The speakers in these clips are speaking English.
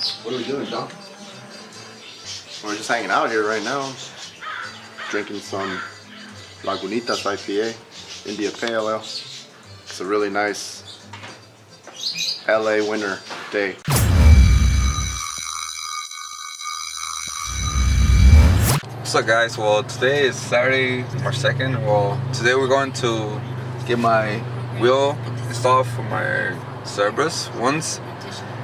What are we doing, Don? We're just hanging out here right now, drinking some Lagunitas IPA, India Pale Ale. It's a really nice LA winter day. What's up, guys? Well, today is Saturday, March 2nd. Well, today we're going to get my wheel installed for my Cerberus ones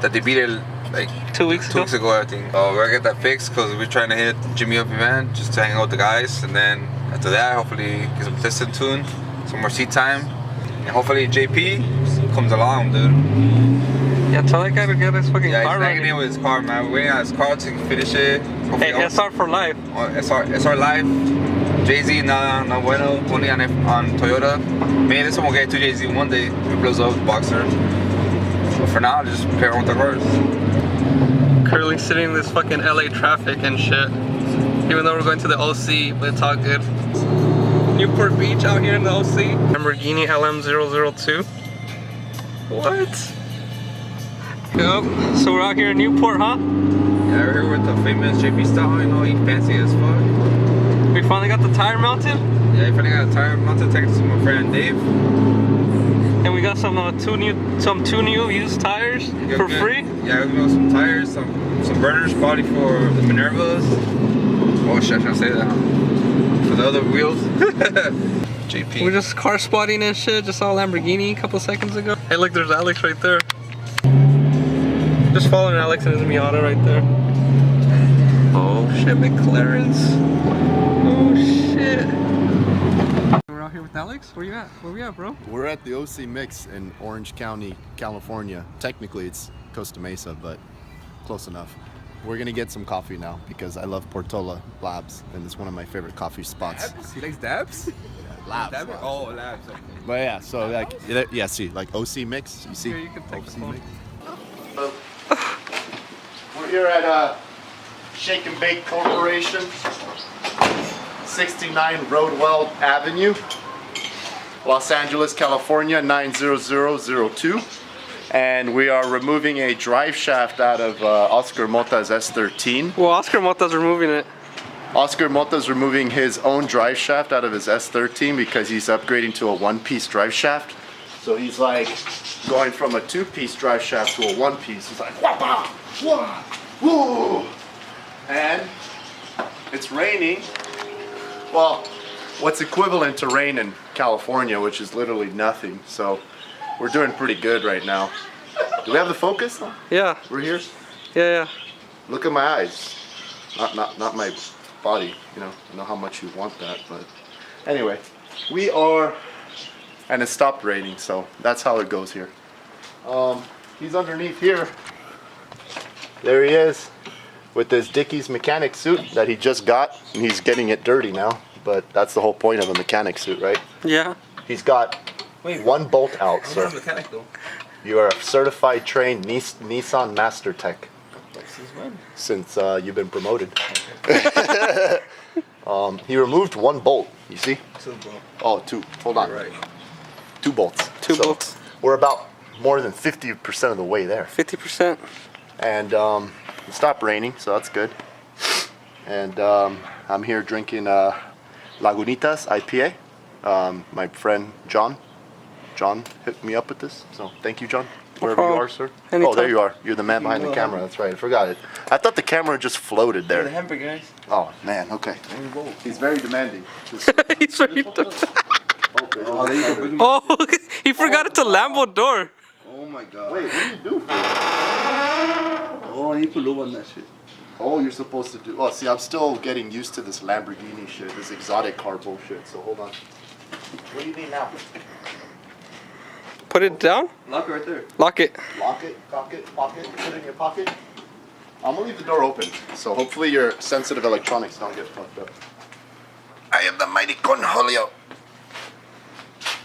that they beat it like 2 weeks ago, I think. We're gonna get that fixed because we're trying to hit Jimmy up event just to hang out with the guys, and then after that, hopefully get some piston tune, some more seat time, and hopefully JP comes along, dude. Yeah, tell that guy to get his fucking car he's ready. nagging in with his car, man. We're waiting on his car to finish it. Hopefully Hey, SR for life. SR life. Jay-Z, no bueno, only on Toyota. Maybe this one will get to Jay-Z one day if it blows up Boxer. But for now, just pair on with the cars. Currently sitting in this fucking LA traffic and shit. Even though we're going to the OC, but it's all good. Newport Beach out here in the OC. Lamborghini LM002. What? Yep, so we're out here in Newport, huh? Yeah, we're here with the famous JP style, you know, he fancy as fuck. We finally got the tire mounted. Yeah, he finally got a tire mounted thanks to my friend Dave. And we got some two new used tires for free. Yeah, we got some tires, some burners, probably for the Minervas. Oh shit, I shouldn't say that. For the other wheels. JP. We're just car spotting and shit. Just saw a Lamborghini a couple seconds ago. Hey, look, there's Alex right there. Just following Alex in his Miata right there. Oh shit, McLaren's. Oh shit. We're out here with Alex. Where you at? Where we at, bro? We're at the OC Mix in Orange County, California. Technically it's Costa Mesa, but close enough. We're gonna get some coffee now because I love Portola Labs and it's one of my favorite coffee spots. Dabs? He likes dabs? Labs. Dabs? Oh, labs. Okay. But yeah, so like, yeah, see, like OC Mix, you see? Here, you can take the OC phone. Mix. We're here at Shake and Bake Corporation, 69 Roadwell Avenue, Los Angeles, California, 90002. And we are removing a drive shaft out of Oscar Mota's S13. Well, Oscar Mota's removing it. Oscar Mota's removing his own drive shaft out of his S13 because he's upgrading to a one-piece drive shaft. So he's like going from a two-piece drive shaft to a one-piece. He's like, wah, wah, woo! And it's raining. Well, what's equivalent to rain in California, which is literally nothing. So we're doing pretty good right now. Do we have the focus? Yeah. We're here. Yeah. Look at my eyes. Not my body. You know, I know how much you want that, but anyway, we are. And it stopped raining, so that's how it goes here. He's underneath here. There he is, with his Dickies mechanic suit that he just got, and he's getting it dirty now. But that's the whole point of a mechanic suit, right? Yeah. He's got one bolt out, sir. Mechanic though. You are a certified trained Nissan Master Tech. Since you've been promoted. He removed one bolt, you see? Two, bro. Oh, two. Hold on. Right. 2 bolts. Two So bolts. We're about more than 50% of the way there. 50%. And it stopped raining, so that's good. And I'm here drinking Lagunitas IPA. My friend John hit me up with this, so thank you, John. Wherever you are, sir. Anytime. Oh, there you are. You're the man behind the camera. That's right. I forgot it. I thought the camera just floated The there. hamburger, guys. Oh man. Okay. He's very demanding. He's ready to... Oh, there you go. Oh, he forgot it's a Lambo door. Oh my god. Wait, what do you do? Oh, I need to lube on that shit. Oh, you're supposed to do. Oh, see, I'm still getting used to this Lamborghini shit, this exotic car bullshit. So hold on. What do you need now? Put it down. Lock it right there. Lock it. Lock it, cock it, pocket, put it in your pocket. I'm gonna leave the door open, so hopefully your sensitive electronics don't get fucked up. I am the mighty Cornholio.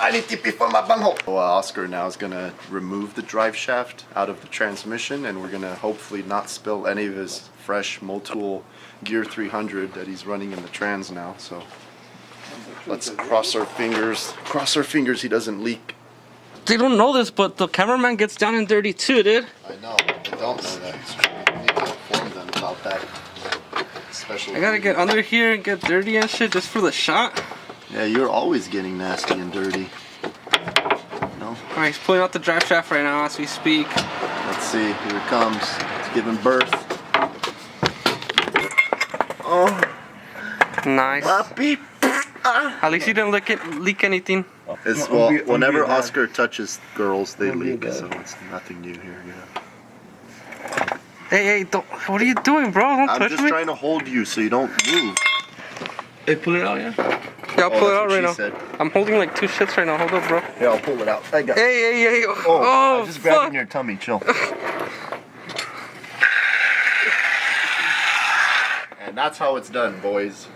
I need TP for my bunghole. So, Oscar now is gonna remove the drive shaft out of the transmission, and we're gonna hopefully not spill any of his fresh Motul Gear 300 that he's running in the trans now. So let's cross our fingers. Cross our fingers he doesn't leak. They don't know this, but the cameraman gets down and dirty too, dude. I know. don't know that. It's true. You need to inform them about that special. I gotta get under here and get dirty and shit just for the shot. Yeah, you're always getting nasty and dirty. No? Alright, he's pulling out the drive shaft right now as we speak. Let's see. Here it comes. It's giving birth. Oh. Nice. Puppy. At least you didn't leak anything. It's, well, whenever Oscar touches girls, they leak, so it's nothing new here. Yeah. Hey, don't. What are you doing, bro? Don't touch me. I'm just trying to hold you so you don't move. Hey, pull it out, yeah? Yeah, I'll pull it out right now. Said. I'm holding like 2 shits right now. Hold up, bro. Yeah, I'll pull it out. I got it. Hey. Oh, I'm just grabbing your tummy. Chill. And that's how it's done, boys.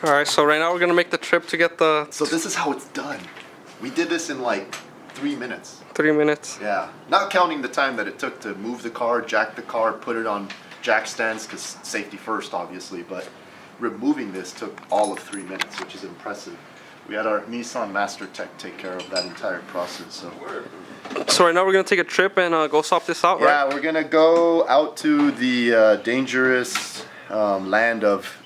Alright, so right now we're gonna make the trip to get the... So this is how it's done. We did this in like 3 minutes. 3 minutes. Yeah. Not counting the time that it took to move the car, jack the car, put it on jack stands, because safety first, obviously, but removing this took all of 3 minutes, which is impressive. We had our Nissan Master Tech take care of that entire process, So right now we're gonna take a trip and go swap this out, right? Yeah, we're gonna go out to the dangerous land of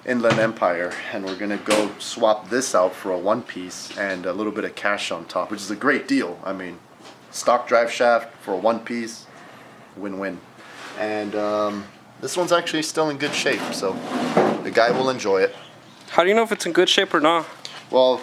Inland Empire, and we're gonna go swap this out for a one-piece and a little bit of cash on top, which is a great deal. I mean, stock drive shaft for a one-piece, win-win. And this one's actually still in good shape, so the guy will enjoy it. How do you know if it's in good shape or not? Well,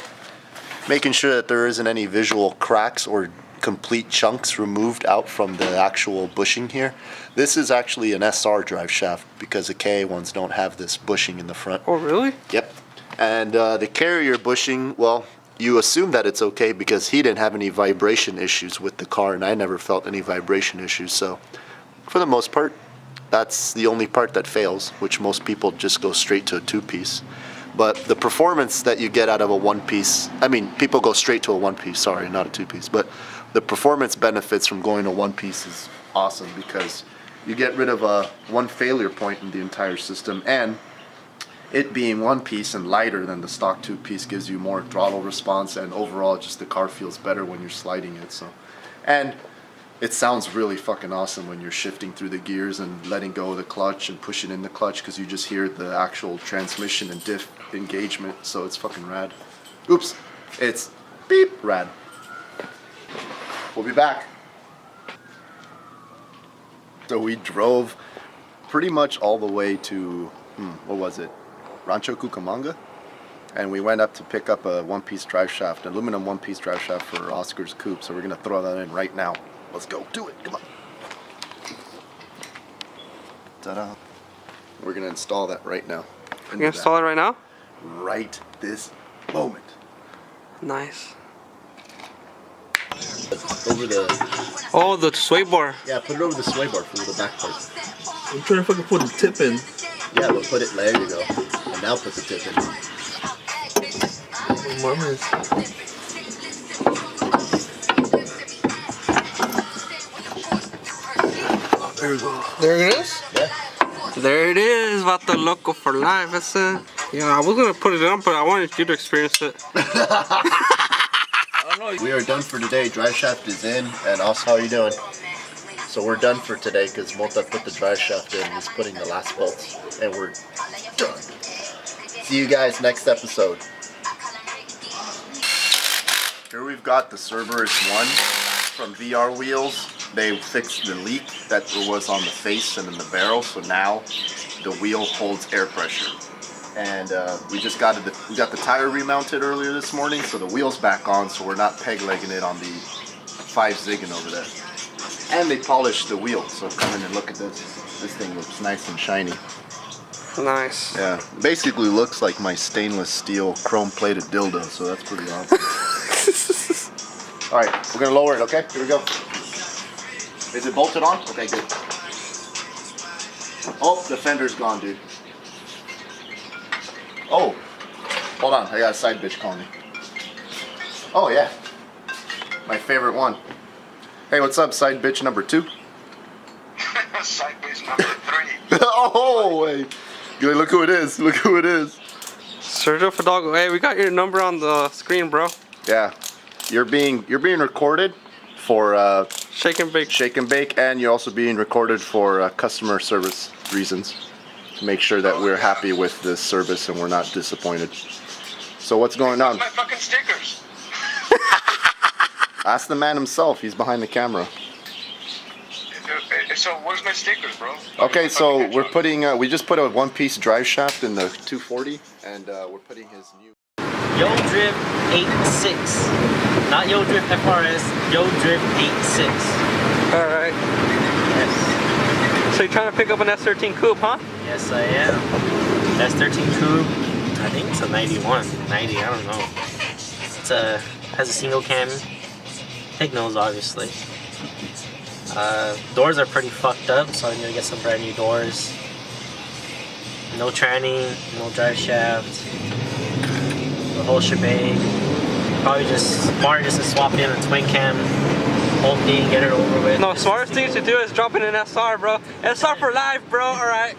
making sure that there isn't any visual cracks or complete chunks removed out from the actual bushing here. This is actually an SR drive shaft because the KA ones don't have this bushing in the front. Oh, really? Yep. And the carrier bushing, well, you assume that it's okay because he didn't have any vibration issues with the car, and I never felt any vibration issues. So for the most part, that's the only part that fails, which most people just go straight to a two-piece. But the performance that you get out of a one-piece, I mean, people go straight to a one-piece, sorry, not a two-piece, but the performance benefits from going to one-piece is awesome because you get rid of one failure point in the entire system, and it being one piece and lighter than the stock two piece gives you more throttle response, and overall just the car feels better when you're sliding it. So, and it sounds really fucking awesome when you're shifting through the gears and letting go of the clutch and pushing in the clutch because you just hear the actual transmission and diff engagement. So it's fucking rad. Oops, it's beep rad. We'll be back. So we drove pretty much all the way to, what was it? Rancho Cucamonga? And we went up to pick up a one-piece drive shaft, an aluminum one-piece drive shaft for Oscar's coupe. So we're gonna throw that in right now. Let's go do it, come on. Ta-da. We're gonna install that right now. You're gonna install it right now? Right this moment. Nice. Over the... Oh, the sway bar. Yeah, put it over the sway bar for the back part. I'm trying to fucking put a tip in. Yeah, but put it, there you go. And now put the tip in. There we go. There it is? Yeah. There it is, Vato Loco for life. That's it. Yeah, I was gonna put it on, but I wanted you to experience it. We are done for today. Drive shaft is in, and also, how are you doing? So we're done for today because Mota put the drive shaft in. He's putting the last bolts, and we're done. See you guys next episode. Here we've got the Cerberus 1 from VR Wheels. They fixed the leak that was on the face and in the barrel, so now the wheel holds air pressure. And we got the tire remounted earlier this morning, so the wheel's back on, so we're not peg legging it on the 5 zigging over there. And they polished the wheel, so come in and look at this. This thing looks nice and shiny. Nice. Yeah, it basically looks like my stainless steel chrome plated dildo, so that's pretty awesome. Alright, we're gonna lower it, okay? Here we go. Is it bolted on? Okay, good. Oh, the fender's gone, dude. Oh, hold on, I got a side bitch calling me. Oh yeah, my favorite one. Hey, what's up, side bitch number 2? Side bitch number 3. Oh, hey. Look who it is, look who it is. Sergio Fidalgo, hey, we got your number on the screen, bro. Yeah, you're being recorded for Shake and bake. Shake and bake, and you're also being recorded for customer service reasons. To make sure that we're happy with this service and we're not disappointed. So what's going on? My fucking stickers. Ask the man himself. He's behind the camera. So where's my stickers, bro? Okay, so we're putting. We just put a one-piece drive shaft in the 240, and we're putting his new. Yo Drift 86. Not Yo Drift FRS, Yo Drift 86. Alright. Yes. So you're trying to pick up an S13 coupe, huh? Yes, I am. S13 coupe. I think it's a 91. 90, I don't know. It's has a single cam. Pig nose, obviously. Doors are pretty fucked up, so I'm gonna get some brand new doors. No tranny, no drive shaft. The whole shebang. Probably just smart just to swap in a twin cam whole thing, get it over with. No, smartest thing to do is drop in an SR, bro. SR for life, bro. Alright.